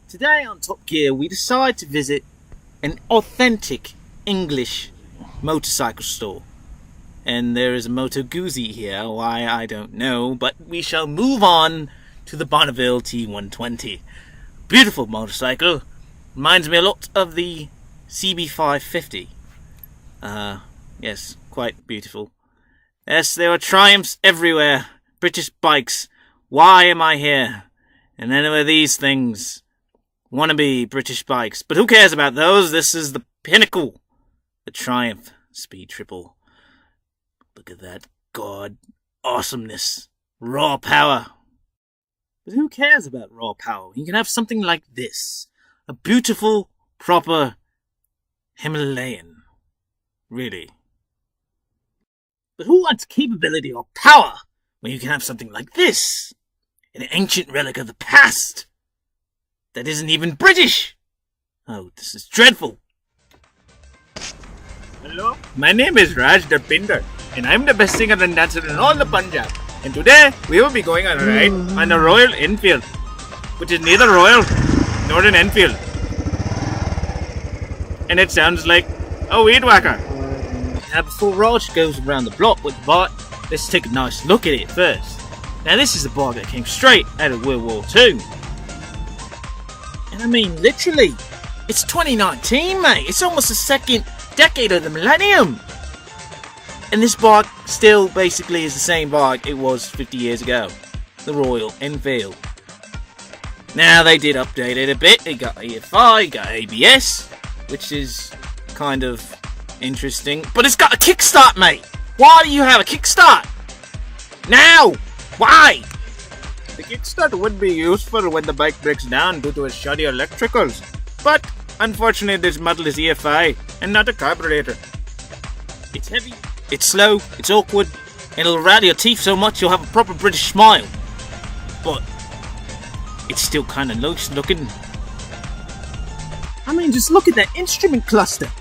Today on Top Gear, we decide to visit an authentic English motorcycle store. And there is a Moto Guzzi here, why I don't know, but we shall move on to the Bonneville T120. Beautiful motorcycle. Reminds me a lot of the CB550. Yes, quite beautiful. Yes, there are Triumphs everywhere. British bikes. Why am I here? And anyway, these things. Wannabe British bikes. But who cares about those? This is the pinnacle. The Triumph Speed Triple. Look at that. God. Awesomeness. Raw power. But who cares about raw power? You can have something like this. A beautiful, proper Himalayan. Really. But who wants capability or power when you can have something like this? An ancient relic of the past. That isn't even British. Oh, this is dreadful. Hello, my name is Raj Darpinder, and I'm the best singer and dancer in all the Punjab. And today, we will be going on a ride on a Royal Enfield, which is neither royal nor an Enfield. And it sounds like a weed whacker. Now, before Raj goes around the block with the bike, let's take a nice look at it first. Now, this is a bike that came straight out of World War II. And I mean, literally, it's 2019, mate. It's almost the second decade of the millennium. And this bike still basically is the same bike it was 50 years ago. The Royal Enfield. Now, they did update it a bit. It got EFI, it got ABS, which is kind of interesting. But it's got a kickstart, mate. Why do you have a kickstart? Now! Why? The kickstart would be useful when the bike breaks down due to its shoddy electricals. But, unfortunately, this model is EFI and not a carburetor. It's heavy, it's slow, it's awkward, and it'll rattle your teeth so much you'll have a proper British smile. But, it's still kind of nice looking. I mean, just look at that instrument cluster.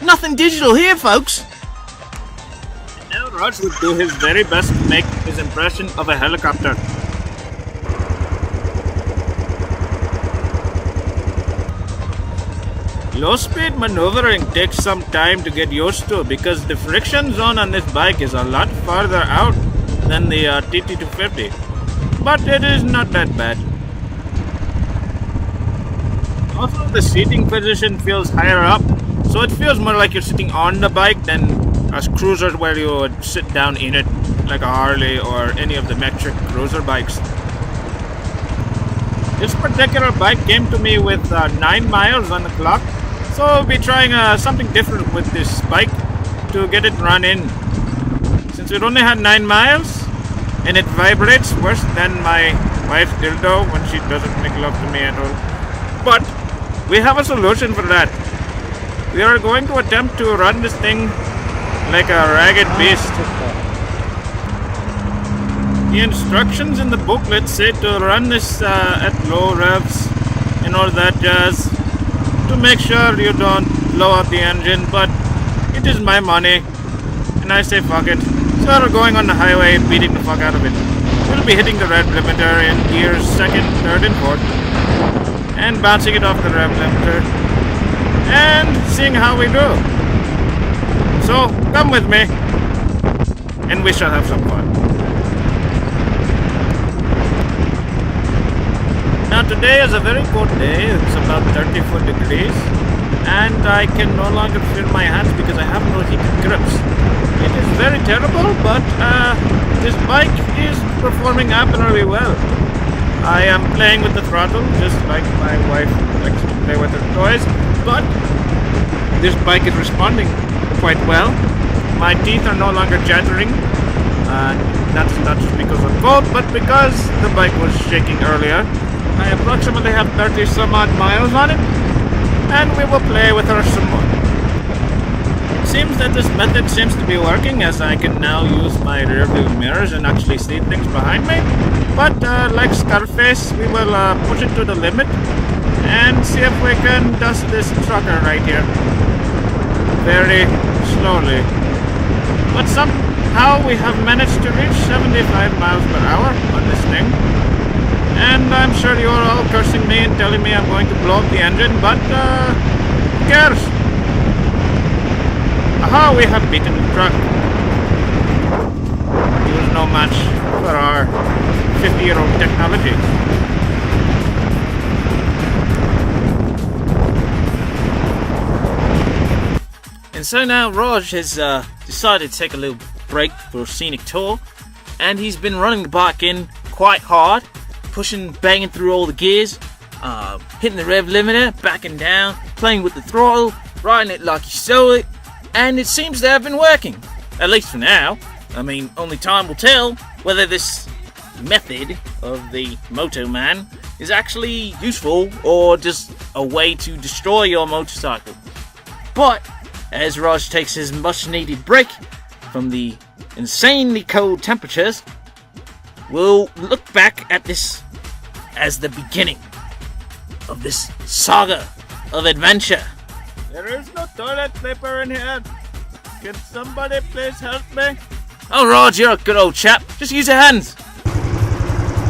Nothing digital here, folks. And now Raj would do his very best to make his impression of a helicopter. Low-speed maneuvering takes some time to get used to because the friction zone on this bike is a lot farther out than the TT250. But it is not that bad. Also, the seating position feels higher up, so it feels more like you're sitting on the bike than as cruisers where you would sit down in it, like a Harley or any of the metric cruiser bikes. This particular bike came to me with 9 miles on the clock, so I'll be trying something different with this bike to get it running. Since it only had 9 miles, and it vibrates worse than my wife's dildo when she doesn't make love to me at all. But we have a solution for that. We are going to attempt to run this thing like a ragged beast. The instructions in the booklet say to run this at low revs and all that jazz to make sure you don't blow out the engine, but it is my money and I say fuck it. So we're going on the highway beating the fuck out of it. We'll be hitting the rev limiter in gears 2nd, 3rd and 4th and bouncing it off the rev limiter and seeing how we do. So come with me and we shall have some fun. Now today is a very cold day. It's about 34 degrees and I can no longer feel my hands because I have no heated grips. It is very terrible, but this bike is performing abnormally well. I am playing with the throttle just like my wife likes to play with her toys, but this bike is responding quite well. My teeth are no longer chattering. That's not just because of cold, but because the bike was shaking earlier. I approximately have 30 some odd miles on it, and we will play with her some more. It seems that this method seems to be working, as I can now use my rear view mirrors and actually see things behind me. But like Scarface, we will push it to the limit and see if we can dust this trucker right here very slowly. But somehow we have managed to reach 75 miles per hour on this thing. And I'm sure you're all cursing me and telling me I'm going to blow up the engine, but who cares? Aha, we have beaten the truck. It was no match for our 50-year-old technology. And so now Raj has decided to take a little break for a scenic tour, and he's been running the bike in quite hard, pushing, banging through all the gears, hitting the rev limiter, backing down, playing with the throttle, riding it like he stole it, and it seems to have been working, at least for now. I mean, only time will tell whether this method of the Moto Man is actually useful or just a way to destroy your motorcycle. But as Raj takes his much needed break from the insanely cold temperatures, we'll look back at this as the beginning of this saga of adventure. There is no toilet paper in here. Can somebody please help me? Oh, Raj, you're a good old chap. Just use your hands.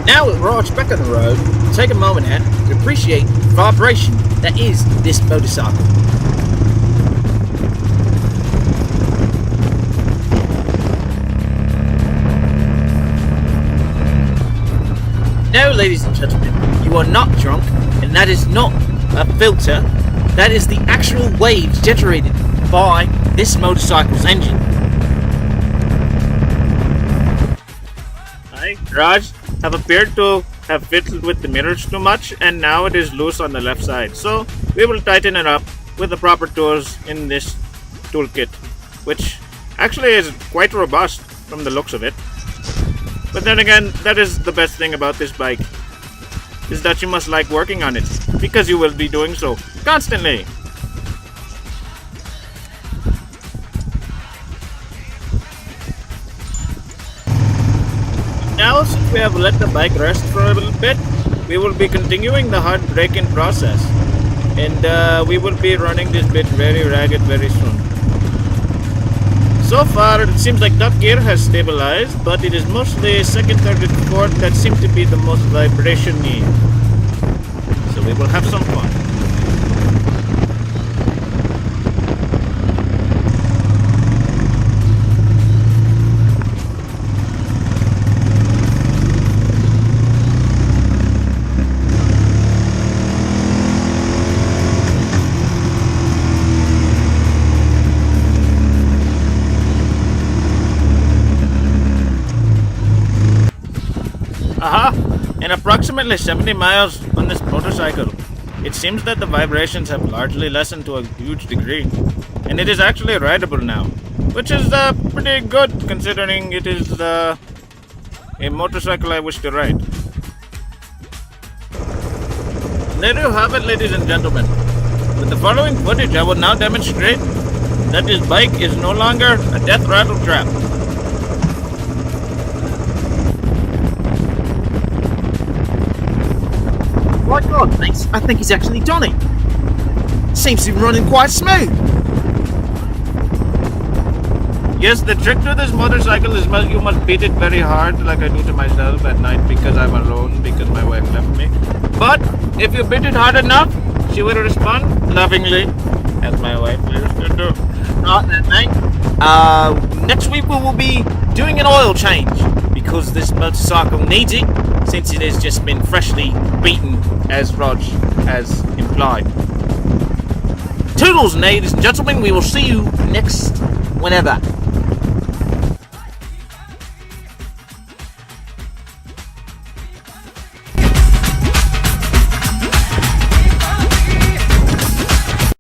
Now with Raj back on the road, take a moment here to appreciate the vibration that is this motorcycle. No, ladies and gentlemen, you are not drunk, and that is not a filter. That is the actual waves generated by this motorcycle's engine. Hi, Raj have appeared to have fiddled with the mirrors too much, and now it is loose on the left side. So we will tighten it up with the proper tools in this toolkit, which actually is quite robust from the looks of it. But then again, that is the best thing about this bike, is that you must like working on it, because you will be doing so constantly. Now, since we have let the bike rest for a little bit, we will be continuing the hard braking process, and we will be running this bit very ragged very soon. So far, it seems like top gear has stabilized, but it is mostly second, third, and fourth that seem to be the most vibration-y. So we will have some fun. Aha! In approximately 70 miles on this motorcycle, it seems that the vibrations have largely lessened to a huge degree, and it is actually rideable now, which is pretty good considering it is a motorcycle I wish to ride. There you have it, ladies and gentlemen. With the following footage, I will now demonstrate that this bike is no longer a death rattle trap. My God, mate, I think he's actually done it. Seems to be running quite smooth. Yes, the trick to this motorcycle is you must beat it very hard, like I do to myself at night because I'm alone, because my wife left me. But if you beat it hard enough, she will respond lovingly, as my wife used to do. Not that night. Next week we will be doing an oil change because this motorcycle needs it, since it has just been freshly beaten, as Raj has implied. Toodles, ladies and gentlemen, we will see you next whenever.